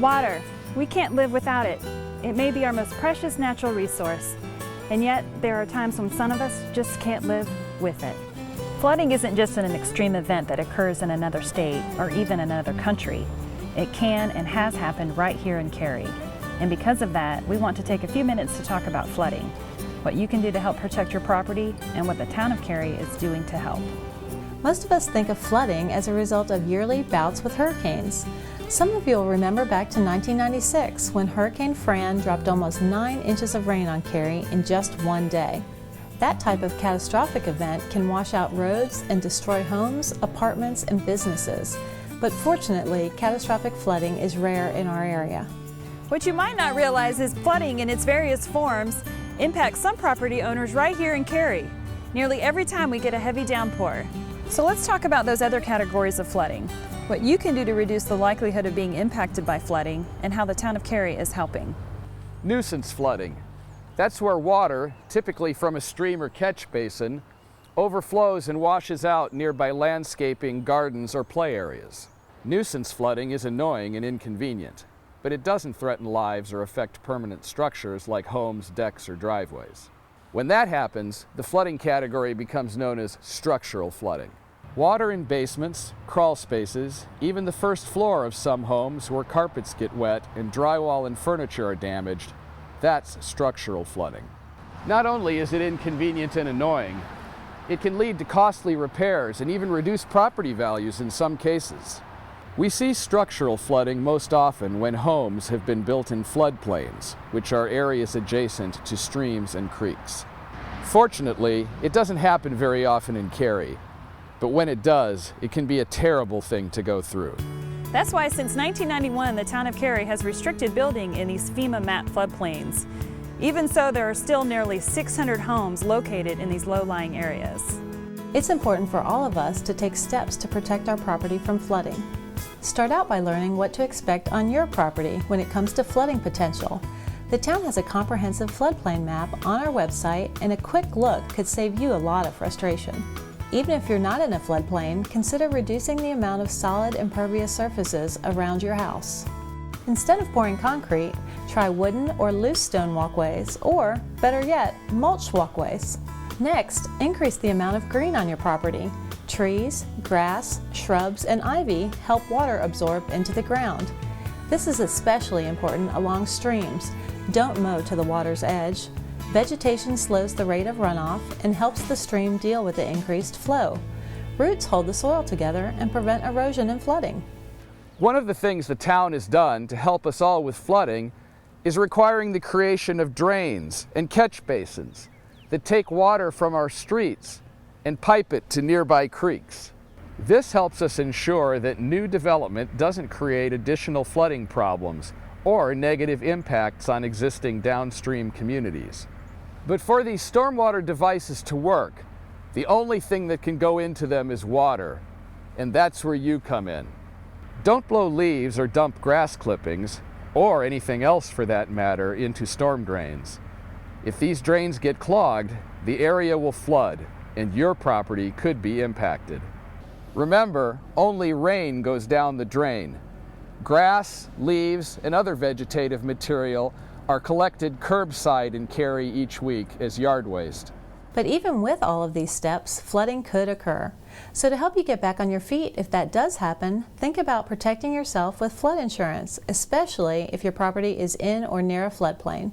Water. We can't live without it. It may be our most precious natural resource, and yet there are times when some of us just can't live with it. Flooding isn't just an extreme event that occurs in another state or even another country. It can and has happened right here in Cary. And because of that, we want to take a few minutes to talk about flooding, what you can do to help protect your property, and what the Town of Cary is doing to help. Most of us think of flooding as a result of yearly bouts with hurricanes. Some of you will remember back to 1996 when Hurricane Fran dropped almost 9 inches of rain on Cary in just one day. That type of catastrophic event can wash out roads and destroy homes, apartments, and businesses. But fortunately, catastrophic flooding is rare in our area. What you might not realize is flooding in its various forms impacts some property owners right here in Cary, nearly every time we get a heavy downpour. So let's talk about those other categories of flooding, what you can do to reduce the likelihood of being impacted by flooding, and how the Town of Cary is helping. Nuisance flooding. That's where water, typically from a stream or catch basin, overflows and washes out nearby landscaping, gardens, or play areas. Nuisance flooding is annoying and inconvenient, but it doesn't threaten lives or affect permanent structures like homes, decks, or driveways. When that happens, the flooding category becomes known as structural flooding. Water in basements, crawl spaces, even the first floor of some homes where carpets get wet and drywall and furniture are damaged, that's structural flooding. Not only is it inconvenient and annoying, it can lead to costly repairs and even reduce property values in some cases. We see structural flooding most often when homes have been built in floodplains, which are areas adjacent to streams and creeks. Fortunately, it doesn't happen very often in Cary, but when it does, it can be a terrible thing to go through. That's why since 1991, the Town of Cary has restricted building in these FEMA-MAP floodplains. Even so, there are still nearly 600 homes located in these low-lying areas. It's important for all of us to take steps to protect our property from flooding. Start out by learning what to expect on your property when it comes to flooding potential. The town has a comprehensive floodplain map on our website, and a quick look could save you a lot of frustration. Even if you're not in a floodplain, consider reducing the amount of solid impervious surfaces around your house. Instead of pouring concrete, try wooden or loose stone walkways, or, better yet, mulch walkways. Next, increase the amount of green on your property. Trees, grass, shrubs, and ivy help water absorb into the ground. This is especially important along streams. Don't mow to the water's edge. Vegetation slows the rate of runoff and helps the stream deal with the increased flow. Roots hold the soil together and prevent erosion and flooding. One of the things the town has done to help us all with flooding is requiring the creation of drains and catch basins that take water from our streets and pipe it to nearby creeks. This helps us ensure that new development doesn't create additional flooding problems or negative impacts on existing downstream communities. But for these stormwater devices to work, the only thing that can go into them is water, and that's where you come in. Don't blow leaves or dump grass clippings, or anything else for that matter, into storm drains. If these drains get clogged, the area will flood, and your property could be impacted. Remember, only rain goes down the drain. Grass, leaves, and other vegetative material are collected curbside in Cary each week as yard waste. But even with all of these steps, flooding could occur. So to help you get back on your feet if that does happen, think about protecting yourself with flood insurance, especially if your property is in or near a floodplain.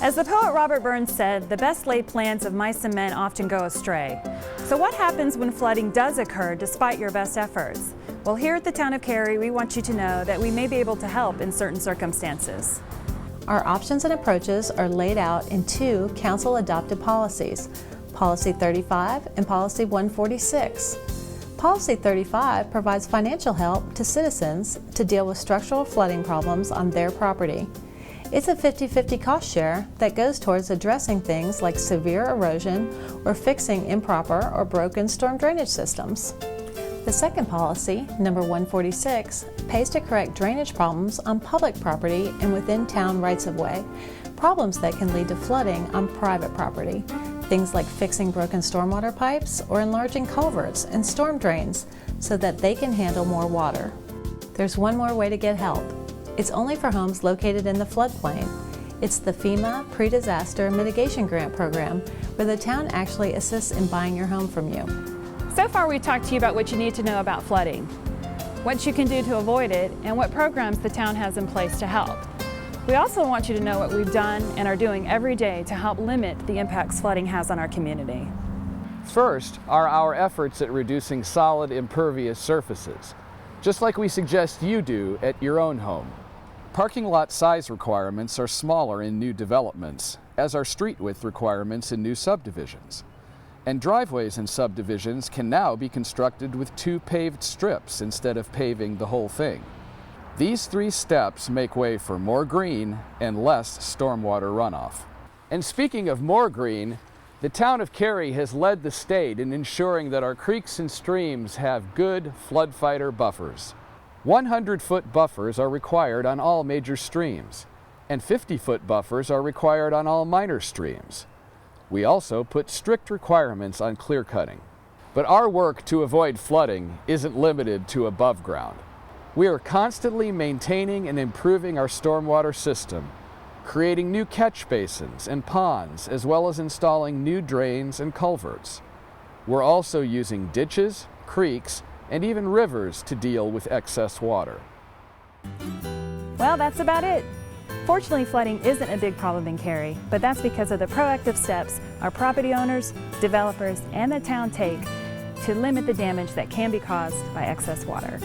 As the poet Robert Burns said, the best laid plans of mice and men often go astray. So what happens when flooding does occur despite your best efforts? Well, here at the Town of Cary, we want you to know that we may be able to help in certain circumstances. Our options and approaches are laid out in 2 council-adopted policies, Policy 35 and Policy 146. Policy 35 provides financial help to citizens to deal with structural flooding problems on their property. It's a 50-50 cost share that goes towards addressing things like severe erosion or fixing improper or broken storm drainage systems. The second policy, number 146, pays to correct drainage problems on public property and within town rights-of-way, problems that can lead to flooding on private property, things like fixing broken stormwater pipes or enlarging culverts and storm drains so that they can handle more water. There's one more way to get help. It's only for homes located in the floodplain. It's the FEMA Pre-Disaster Mitigation Grant Program, where the town actually assists in buying your home from you. So far we've talked to you about what you need to know about flooding, what you can do to avoid it, and what programs the town has in place to help. We also want you to know what we've done and are doing every day to help limit the impacts flooding has on our community. First are our efforts at reducing solid impervious surfaces, just like we suggest you do at your own home. Parking lot size requirements are smaller in new developments, as are street width requirements in new subdivisions. And driveways in subdivisions can now be constructed with 2 paved strips instead of paving the whole thing. These 3 steps make way for more green and less stormwater runoff. And speaking of more green, the town of Cary has led the state in ensuring that our creeks and streams have good flood fighter buffers. 100-foot buffers are required on all major streams, and 50-foot buffers are required on all minor streams. We also put strict requirements on clear cutting. But our work to avoid flooding isn't limited to above ground. We are constantly maintaining and improving our stormwater system, creating new catch basins and ponds, as well as installing new drains and culverts. We're also using ditches, creeks, and even rivers to deal with excess water. Well, that's about it. Fortunately, flooding isn't a big problem in Cary, but that's because of the proactive steps our property owners, developers, and the town take to limit the damage that can be caused by excess water.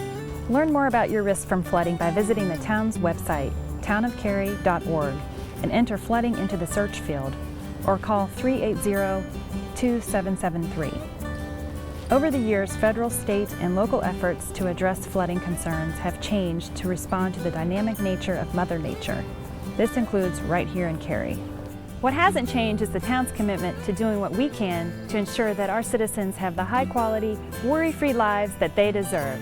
Learn more about your risk from flooding by visiting the town's website, townofcary.org, and enter flooding into the search field, or call 380-2773. Over the years, federal, state, and local efforts to address flooding concerns have changed to respond to the dynamic nature of Mother Nature. This includes right here in Cary. What hasn't changed is the town's commitment to doing what we can to ensure that our citizens have the high-quality, worry-free lives that they deserve.